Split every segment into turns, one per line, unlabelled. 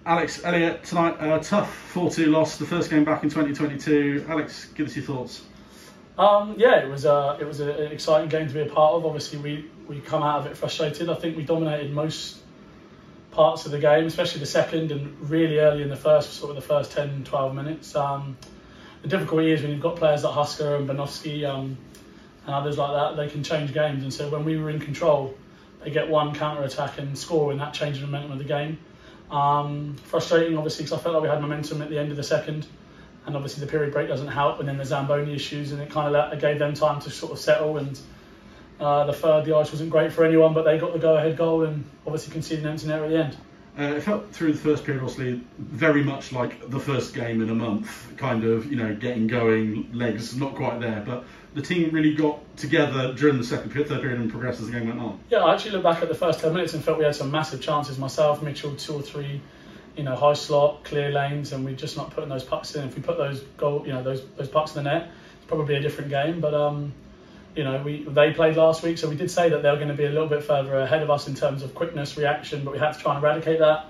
Alex, Elliot, tonight, tough 4-2 loss, the first game back in 2022. Alex, give us your thoughts.
Yeah, it was an exciting game to be a part of. Obviously, we come out of it frustrated. I think we dominated most parts of the game, especially the second and really early in the first 10, 12 minutes. The difficulty is when you've got players like Husker and Banovsky and others like that, they can change games. And so when we were in control, they get one counter-attack and score, and that changed the momentum of the game. Frustrating, obviously, because I felt like we had momentum at the end of the second, and obviously the period break doesn't help, and then the Zamboni issues, and it kind of gave them time to sort of settle. And the third, the ice wasn't great for anyone, but they got the go-ahead goal and obviously conceded an empty net at the end.
It felt through the first period, obviously, very much like the first game in a month, kind of, getting going, legs not quite there, but the team really got together during the third period and progressed as the game went on.
Yeah, I actually looked back at the first 10 minutes and felt we had some massive chances. Myself, Mitchell, 2 or 3, high slot, clear lanes, and we're just not putting those pucks in. If we put those those pucks in the net, it's probably a different game. But they played last week, so we did say that they were going to be a little bit further ahead of us in terms of quickness, reaction, but we had to try and eradicate that.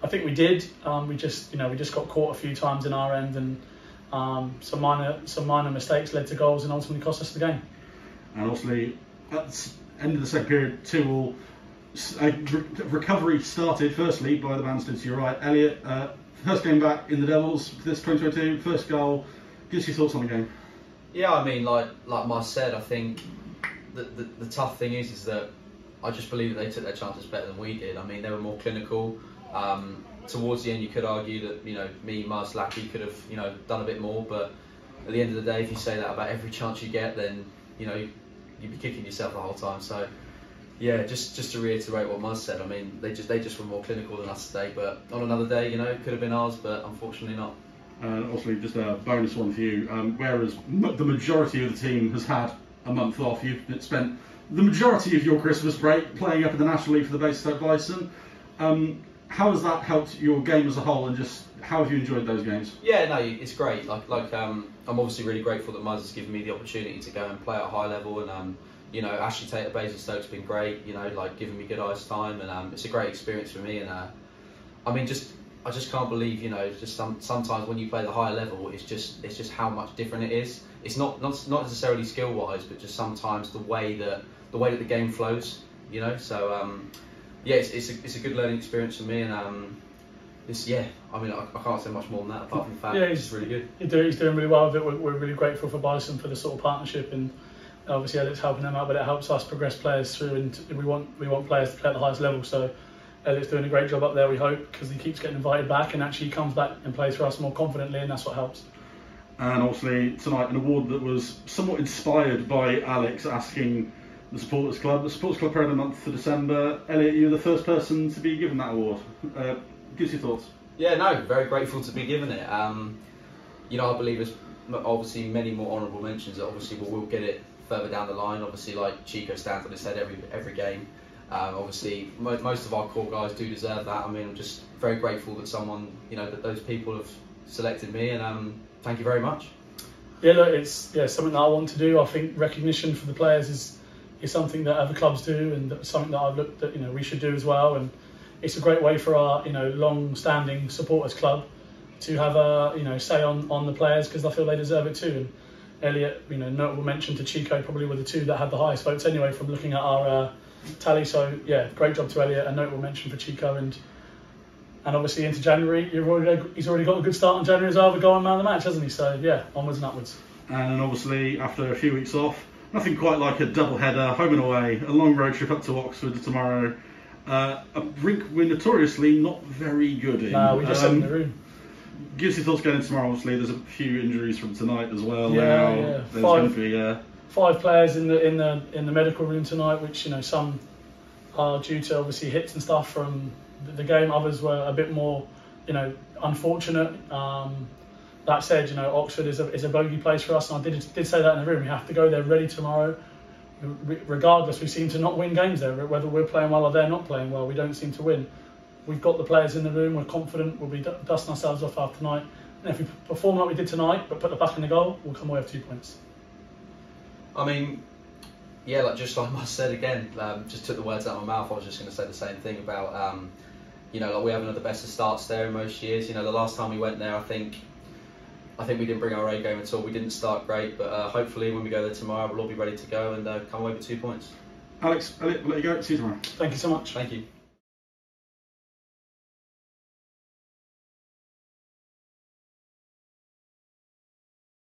I think we did. We just got caught a few times in our end, and some minor mistakes led to goals and ultimately cost us the game.
And obviously, at the end of the second period, 2-2. Recovery started firstly by the bandstand to your right. Elliot, first game back in the Devils this 2022, first goal. Give us your thoughts on the game.
Yeah, I mean, like Maz said, I think the tough thing is that I just believe that they took their chances better than we did. I mean, they were more clinical. Towards the end, you could argue that me, Maz, Lackey could have done a bit more. But at the end of the day, if you say that about every chance you get, then you'd be kicking yourself the whole time. So yeah, just to reiterate what Maz said, I mean, they just were more clinical than us today. But on another day, it could have been ours, but unfortunately not.
Also, just a bonus one for you. Whereas the majority of the team has had a month off, you've spent the majority of your Christmas break playing up in the National League for the Basingstoke Bison. How has that helped your game as a whole, and just how have you enjoyed those games?
Yeah, no, it's great. I'm obviously really grateful that Maz has given me the opportunity to go and play at a high level, and Ashley Tate at Basingstoke's been great. Giving me good ice time, and it's a great experience for me. And I just can't believe, sometimes when you play the higher level, it's just how much different it is. It's not necessarily skill wise, but just sometimes the way that the game flows. So yeah, it's a good learning experience for me, and I can't say much more than that apart from the fact it's just really good.
He's doing really well with it. We're really grateful for Bison for the sort of partnership, and obviously Elliot's helping them out, but it helps us progress players through, and we want players to play at the highest level. So Elliot's doing a great job up there, we hope, because he keeps getting invited back and actually comes back and plays for us more confidently, and that's what helps.
And obviously tonight, an award that was somewhat inspired by Alex asking the Supporters Club Player of the Month for December. Elliot, you're the first person to be given that award. Give us your thoughts.
Yeah, no, very grateful to be given it. I believe there's obviously many more honourable mentions that obviously we'll get it further down the line. Obviously, like Chico stands on his head every game. Obviously, most of our core guys do deserve that. I mean, I'm just very grateful that that those people have selected me, and thank you very much.
Yeah, look, it's something that I want to do. I think recognition for the players is something that other clubs do, and something that I've looked at we should do as well. And it's a great way for our long-standing supporters club to have a say on the players, because I feel they deserve it too. And Elliot, notable mention to Chico, probably were the two that had the highest votes anyway from looking at our tally. So yeah, great job to Elliot, a notable mention for Chico, and obviously into January, he's already got a good start in January as well, with going man of the match, hasn't he? So yeah, onwards and upwards. And
obviously after a few weeks off, nothing quite like a double header, home and away, a long road trip up to Oxford tomorrow. A rink we're notoriously not very good in.
No, we just sat in the room.
Give us your thoughts going in tomorrow. Obviously, there's a few injuries from tonight as well.
Yeah.
There's going to be
5 players in the medical room tonight, which some are due to obviously hits and stuff from the game. Others were a bit more, unfortunate. That said, Oxford is a bogey place for us, and I did say that in the room. We have to go there ready tomorrow. Regardless, we seem to not win games there. Whether we're playing well or they're not playing well, we don't seem to win. We've got the players in the room. We're confident. We'll be dusting ourselves off after tonight. And if we perform like we did tonight, but put the puck in the goal, we'll come away with 2 points.
I mean, yeah, just like I said again, just took the words out of my mouth. I was just going to say the same thing about you know, like we have one of the best of starts there in most years. You know, the last time we went there, I think we didn't bring our A game at all. We didn't start great, but hopefully when we go there tomorrow, we'll all be ready to go and come away with 2 points.
Alex, Elliot, we'll let you go. See you tomorrow.
Thank you so much.
Thank you.